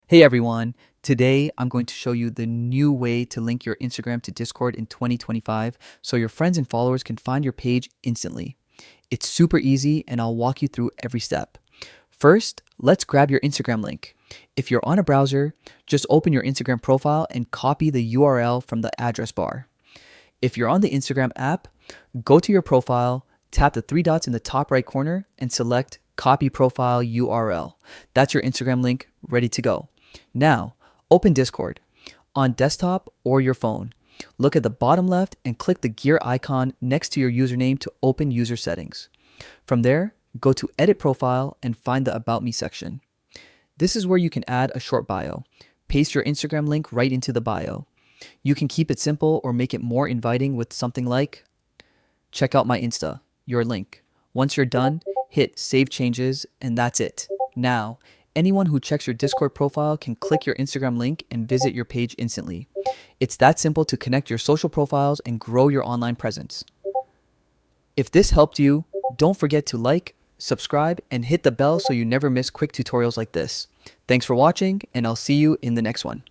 Hey everyone, today I'm going to show you the new way to link your Instagram to Discord in 2025 so your friends and followers can find your page instantly. It's super easy and I'll walk you through every step. First, let's grab your Instagram link. If you're on a browser, just open your Instagram profile and copy the URL from the address bar. If you're on the Instagram app, go to your profile, tap the three dots in the top right corner, and select Copy Profile URL. That's your Instagram link ready to go. Now, open Discord on desktop or your phone. Look at the bottom left and click the gear icon next to your username to open user settings. From there, go to Edit Profile and find the About Me section. This is where you can add a short bio. Paste your Instagram link right into the bio. You can keep it simple or make it more inviting with something like, check out my Insta, your link. Once you're done, hit Save Changes, and that's it. Now, anyone who checks your Discord profile can click your Instagram link and visit your page instantly. It's that simple to connect your social profiles and grow your online presence. If this helped you, don't forget to like, subscribe, and hit the bell so you never miss quick tutorials like this. Thanks for watching, and I'll see you in the next one.